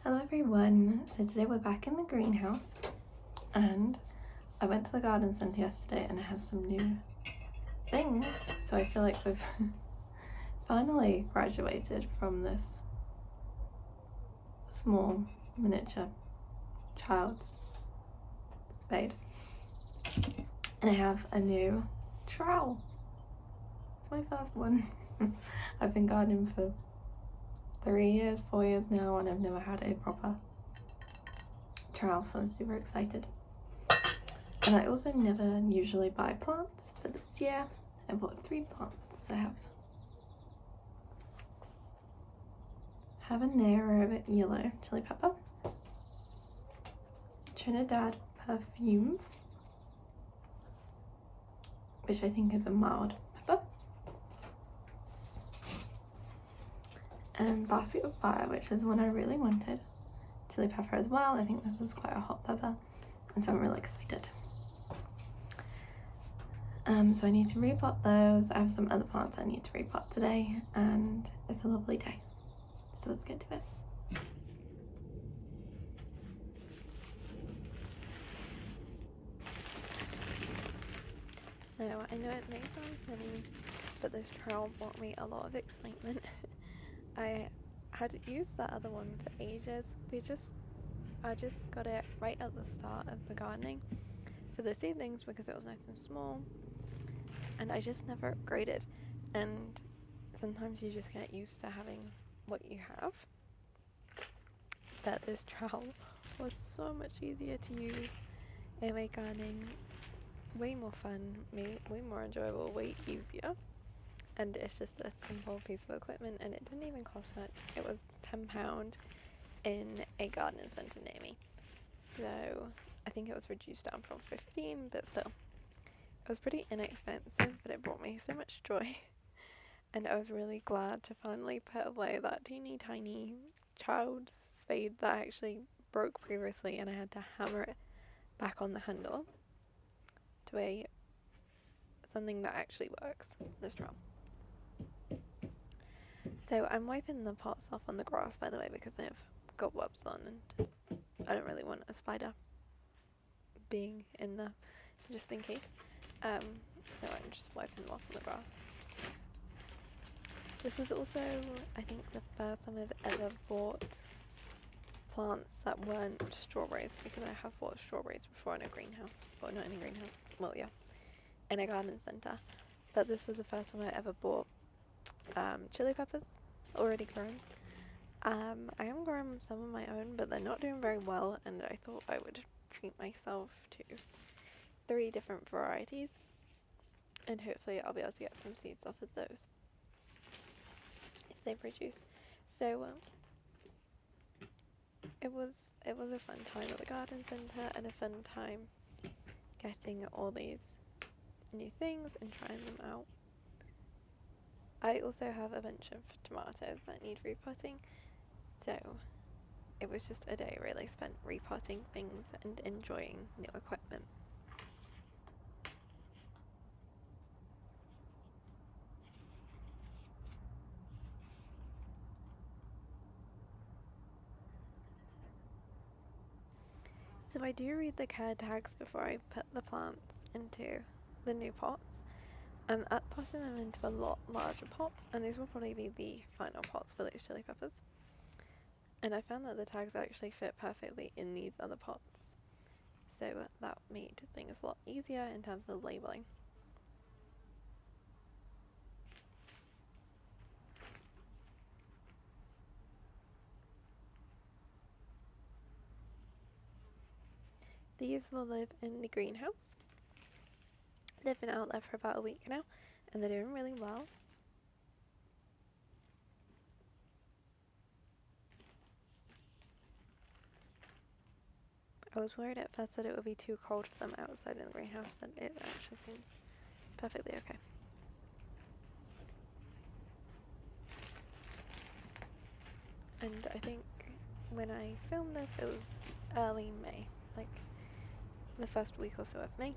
Hello everyone, so today we're back in the greenhouse and I went to the garden centre yesterday and I have some new things, so I feel like we've finally graduated from this small miniature child's spade, and I have a new trowel. It's my first one. I've been gardening for 4 years now, and I've never had a proper trowel, so I'm super excited. And I also never usually buy plants, but this year I bought 3 plants. I have a Habanero yellow chili pepper, Trinidad perfume, which I think is a mild pepper, and Basket of Fire, which is one I really wanted. Chili pepper as well. I think this is quite a hot pepper, and so I'm really excited. So I need to repot those. I have some other plants I need to repot today, and it's a lovely day. So let's get to it. So I know it may sound funny, but this trowel brought me a lot of excitement. I had used that other one for ages. I just got it right at the start of the gardening for the seedlings because it was nice and small, and I just never upgraded. And sometimes you just get used to having what you have. But this trowel was so much easier to use. It made gardening way more fun, way more enjoyable, way easier. And it's just a simple piece of equipment, and it didn't even cost much. It was £10 in a garden centre near me. So I think it was reduced down from 15, but still. It was pretty inexpensive, but it brought me so much joy. And I was really glad to finally put away that teeny tiny child's spade that actually broke previously, and I had to hammer it back on the handle to something that actually works, this trowel. So I'm wiping the pots off on the grass, by the way, because they've got webs on, and I don't really want a spider being in there, just in case. So I'm just wiping them off on the grass. This is also, I think, the first time I've ever bought plants that weren't strawberries, because I have bought strawberries before in a greenhouse. Well, not in a greenhouse, well, yeah, in a garden centre. But this was the first time I ever bought chili peppers already grown. I am growing some of my own, but they're not doing very well, and I thought I would treat myself to 3 different varieties, and hopefully I'll be able to get some seeds off of those if they produce. So it was a fun time at the garden centre, and a fun time getting all these new things and trying them out. I also have a bunch of tomatoes that need repotting, so it was just a day really spent repotting things and enjoying new equipment. So I do read the care tags before I put the plants into the new pots. I'm potting them into a lot larger pot, and these will probably be the final pots for these chili peppers. And I found that the tags actually fit perfectly in these other pots, so that made things a lot easier in terms of labelling. These will live in the greenhouse. They've been out there for about a week now, and they're doing really well. I was worried at first that it would be too cold for them outside in the greenhouse, but it actually seems perfectly okay. And I think when I filmed this, it was early May, like the first week or so of May.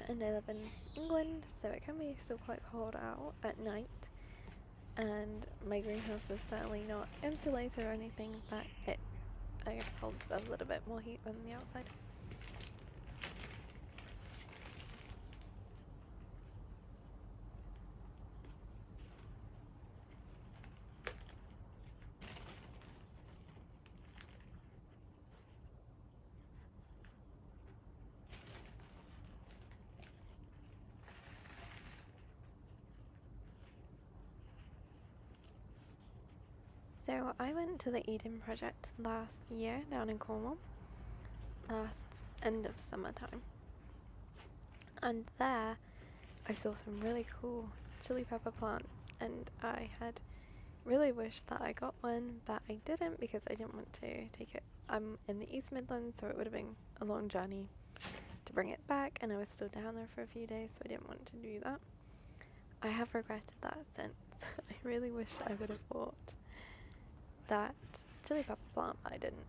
And I live in England, so it can be still quite cold out at night. and my greenhouse is certainly not insulated or anything, but it, I guess, holds a little bit more heat than the outside. So I went to the Eden Project last year down in Cornwall, last end of summertime. And there I saw some really cool chili pepper plants, and I had really wished that I got one, but I didn't because I didn't want to take it. I'm in the East Midlands, so it would have been a long journey to bring it back, and I was still down there for a few days, so I didn't want to do that. I have regretted that since. I really wish I would have bought that chili pepper plant, but I didn't.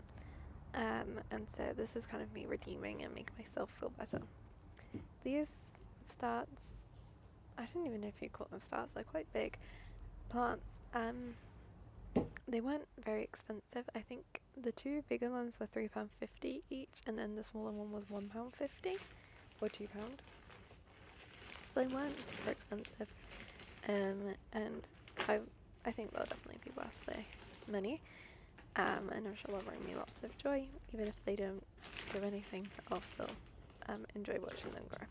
And so this is kind of me redeeming and making myself feel better. These starts, I don't even know if you call them starts, they're quite big plants. They weren't very expensive. I think the two bigger ones were £3.50 each, and then the smaller one was £1.50 or £2. So they weren't super expensive. And I think they'll definitely be worth their money. And I'm sure they'll bring me lots of joy, even if they don't do anything. I'll still enjoy watching them grow.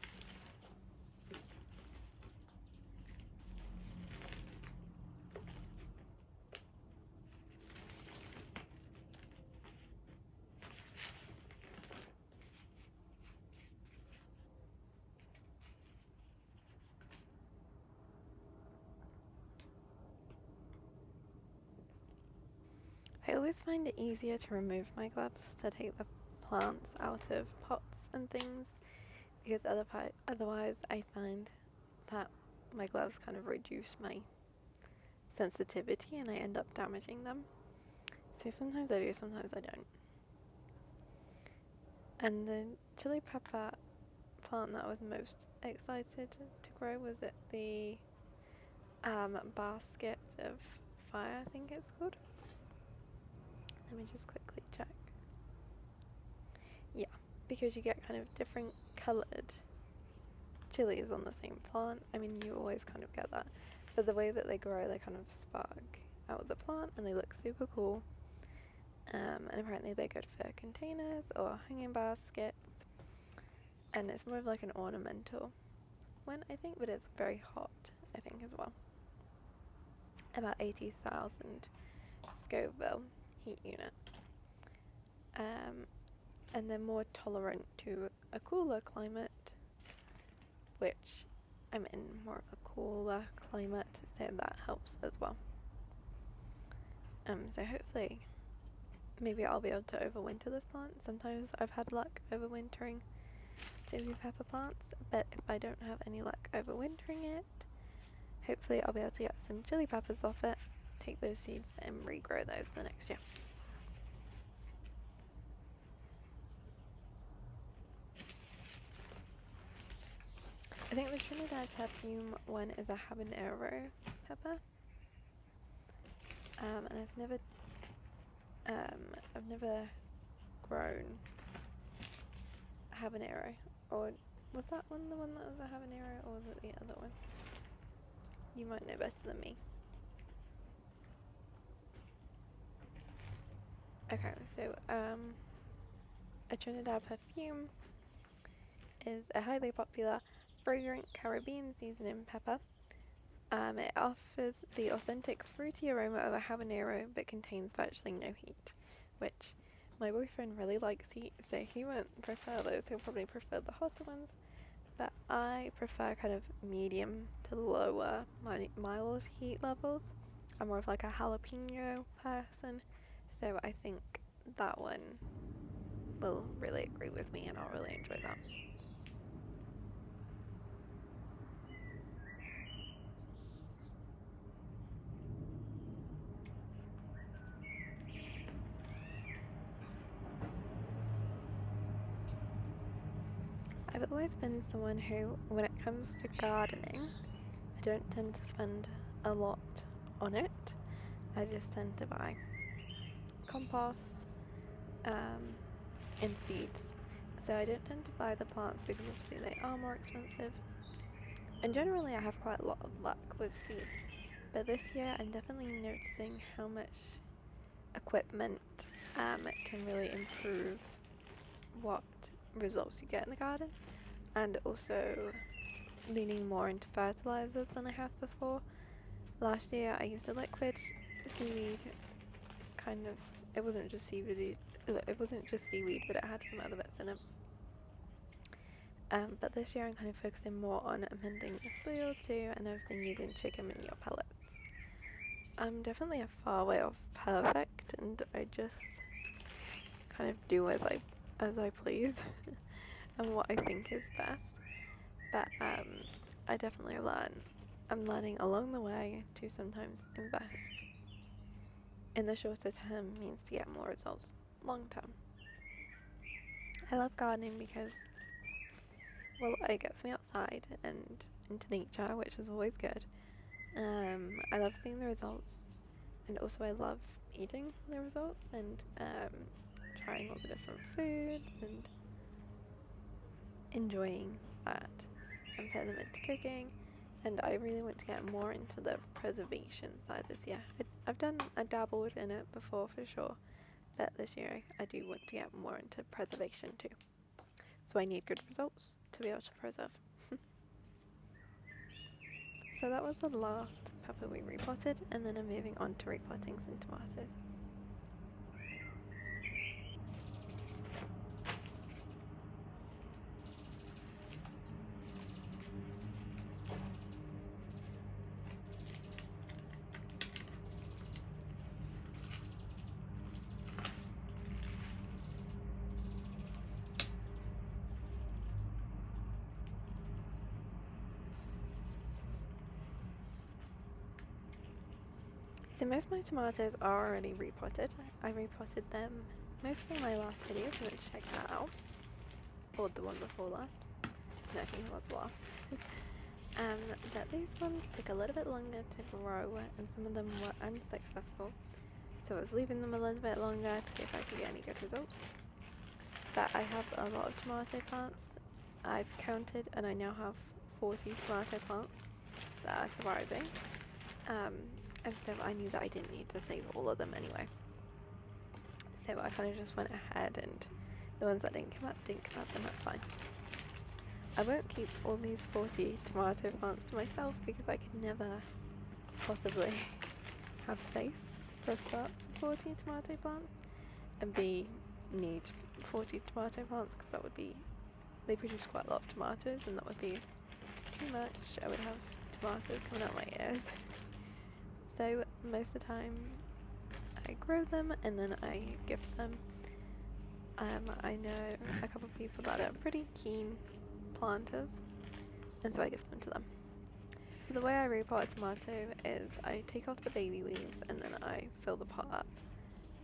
I always find it easier to remove my gloves to take the plants out of pots and things, because otherwise I find that my gloves kind of reduce my sensitivity and I end up damaging them. So sometimes I do, sometimes I don't. And the chili pepper plant that I was most excited to grow was at the Basket of Fire, I think it's called. Let me just quickly check. Yeah, because you get kind of different coloured chilies on the same plant. I mean, you always kind of get that, but the way that they grow, they kind of spark out of the plant and they look super cool. And apparently they're good for containers or hanging baskets, and it's more of like an ornamental one, I think, but it's very hot, I think, as well. About 80,000 Scoville heat unit. And they're more tolerant to a cooler climate, which I'm in more of a cooler climate, so that helps as well. So hopefully maybe I'll be able to overwinter this plant. Sometimes I've had luck overwintering chili pepper plants, but if I don't have any luck overwintering it, hopefully I'll be able to get some chili peppers off it, take those seeds and regrow those the next year. I think the Trinidad perfume one is a habanero pepper, and I've never grown habanero. Or was that one the one that was a habanero, or was it the other one? You might know better than me. Okay, so a Trinidad perfume is a highly popular fragrant Caribbean seasoning pepper. It offers the authentic fruity aroma of a habanero but contains virtually no heat, which my boyfriend really likes heat, so he won't prefer those. He'll probably prefer the hotter ones, but I prefer kind of medium to lower mild heat levels. I'm more of like a jalapeno person, so I think that one will really agree with me and I'll really enjoy that. I've always been someone who, when it comes to gardening, I don't tend to spend a lot on it. I just tend to buy compost and seeds. So I don't tend to buy the plants because obviously they are more expensive. And generally I have quite a lot of luck with seeds. But this year I'm definitely noticing how much equipment can really improve what results you get in the garden. And also leaning more into fertilizers than I have before. Last year I used a liquid seaweed kind of, it wasn't just seaweed, but it had some other bits in it. But this year I'm kind of focusing more on amending the soil too, and I've been using chicken manure pellets. I'm definitely a far way off perfect, and I just kind of do as I please and what I think is best. But I definitely I'm learning along the way to sometimes invest in the shorter term means to get more results long term. I love gardening because, well, it gets me outside and into nature, which is always good. I love seeing the results, and also I love eating the results and trying all the different foods and enjoying that and putting them into cooking. And I really want to get more into the preservation side this year. I dabbled in it before for sure, but this year I do want to get more into preservation too. So I need good results to be able to preserve. So that was the last pepper we repotted, and then I'm moving on to repotting some tomatoes. So most of my tomatoes are already repotted. I repotted them mostly in my last video, if you want to check that out. Or the one before last. No, I think it was the last. But these ones took a little bit longer to grow, and some of them were unsuccessful. So I was leaving them a little bit longer to see if I could get any good results. But I have a lot of tomato plants. I've counted, and I now have 40 tomato plants that are thriving. And so I knew that I didn't need to save all of them anyway. So I kind of just went ahead, and the ones that didn't come up, and that's fine. I won't keep all these 40 tomato plants to myself because I could never possibly have space for a start for 40 tomato plants, and B, need 40 tomato plants because they produce quite a lot of tomatoes, and that would be too much. I would have tomatoes coming out my ears. So most of the time I grow them and then I gift them. I know a couple of people that are pretty keen planters, and so I gift them to them. So the way I repot a tomato is I take off the baby leaves and then I fill the pot up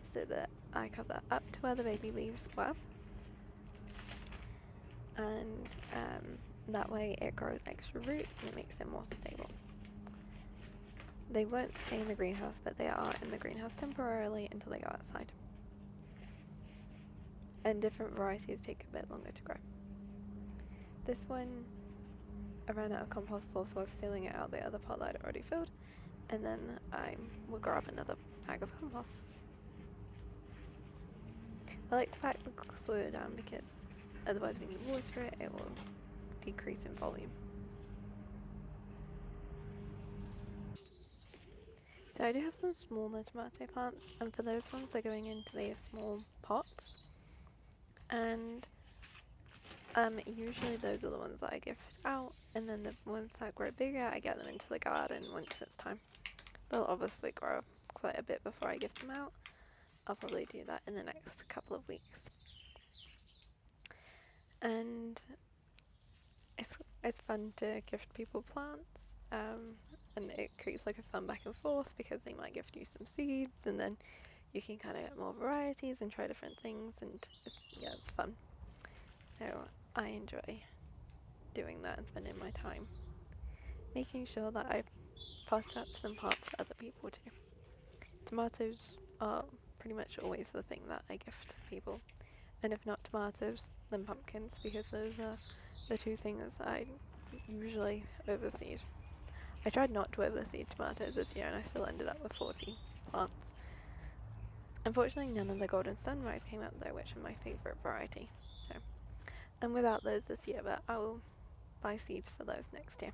so that I cover up to where the baby leaves were, and that way it grows extra roots and it makes it more stable. They won't stay in the greenhouse, but they are in the greenhouse temporarily until they go outside. And different varieties take a bit longer to grow. This one, I ran out of compost for, so I was stealing it out the other pot that I'd already filled, and then I will grab another bag of compost. I like to pack the soil down because otherwise when you water it, it will decrease in volume. So I do have some smaller tomato plants, and for those ones they're going into these small pots, and usually those are the ones that I gift out, and then the ones that grow bigger I get them into the garden once it's time. They'll obviously grow quite a bit before I gift them out. I'll probably do that in the next couple of weeks. And it's fun to gift people plants, and it creates like a fun back and forth because they might gift you some seeds, and then you can kind of get more varieties and try different things, and it's fun. So I enjoy doing that and spending my time making sure that I pot up some plants for other people too. Tomatoes are pretty much always the thing that I gift people, and if not tomatoes, then pumpkins, because those are the two things that I usually overseed. I tried not to overseed tomatoes this year and I still ended up with 40 plants. Unfortunately, none of the golden sunrise came out though, which are my favourite variety. So I'm without those this year, but I will buy seeds for those next year.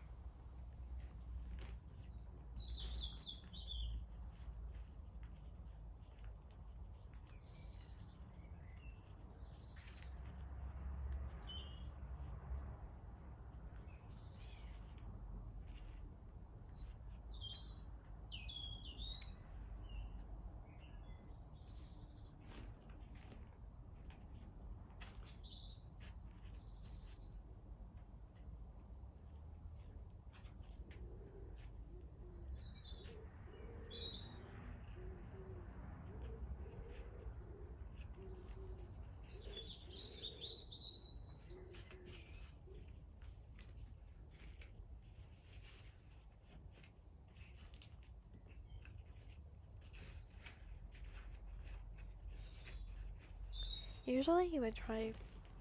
Usually you would try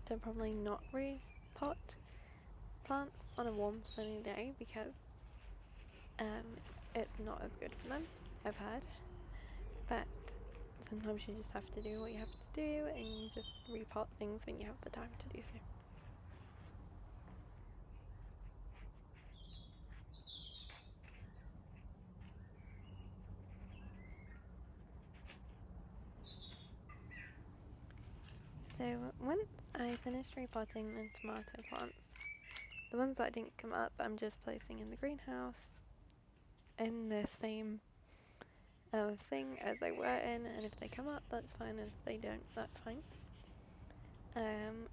to probably not repot plants on a warm sunny day because it's not as good for them, I've heard. But sometimes you just have to do what you have to do and you just repot things when you have the time to do so. So once I finished repotting the tomato plants, the ones that didn't come up I'm just placing in the greenhouse in the same thing as they were in, and if they come up that's fine, and if they don't that's fine.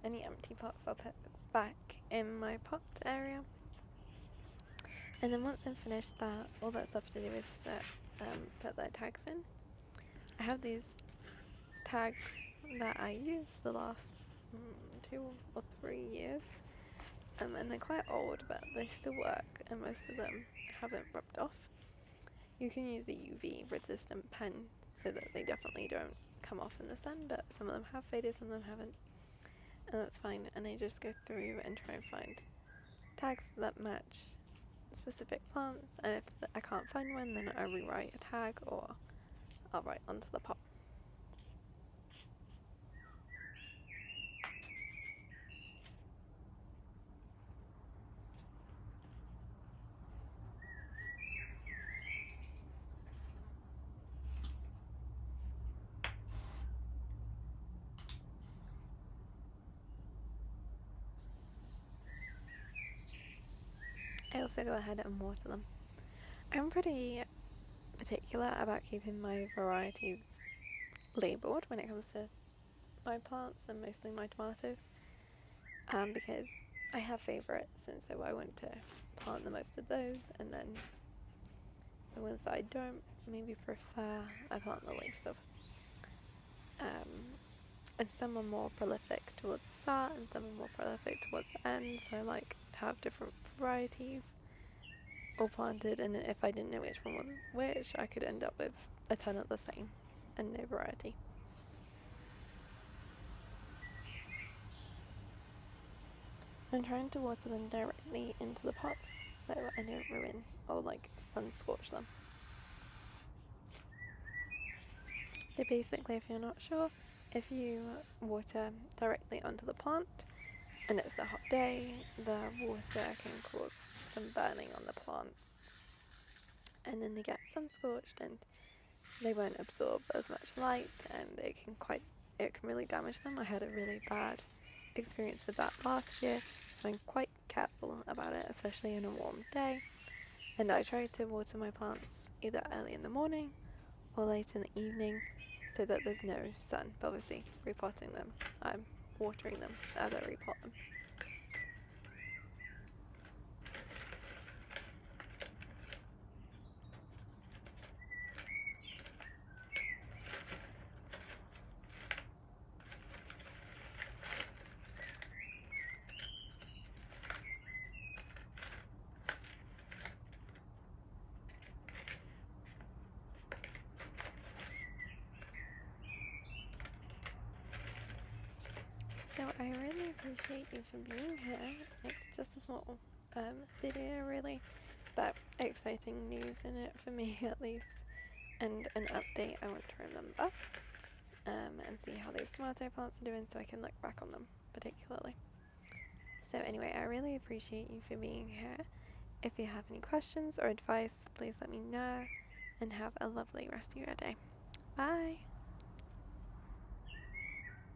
Any empty pots I'll put back in my pot area, and then once I've finished that, all that's left to do is put their tags in. I have these tags that I used the last 2 or 3 years, and they're quite old but they still work and most of them haven't rubbed off. You can use a UV resistant pen so that they definitely don't come off in the sun, but some of them have faded, some of them haven't, and that's fine. And I just go through and try and find tags that match specific plants, and if I can't find one then I rewrite a tag or I'll write onto the pot. I also go ahead and water them. I'm pretty particular about keeping my varieties labelled when it comes to my plants and mostly my tomatoes, because I have favourites and so I want to plant the most of those, and then the ones that I don't maybe prefer I plant the least of. And some are more prolific towards the start and some are more prolific towards the end, so I like to have different varieties all planted, and if I didn't know which one was which I could end up with a ton of the same and no variety. I'm trying to water them directly into the pots so I don't ruin or sun scorch them. So basically, if you're not sure, if you water directly onto the plant and it's a hot day, the water can cause some burning on the plant and then they get sun scorched and they won't absorb as much light and it can really damage them. I had a really bad experience with that last year, so I'm quite careful about it, especially on a warm day. And I try to water my plants either early in the morning or late in the evening so that there's no sun. But obviously, repotting them, I'm watering them as I repot them. I really appreciate you for being here. It's just a small video really, but exciting news in it for me at least, and an update I want to remember and see how these tomato plants are doing so I can look back on them particularly. So anyway, I really appreciate you for being here. If you have any questions or advice, please let me know, and have a lovely rest of your day. Bye!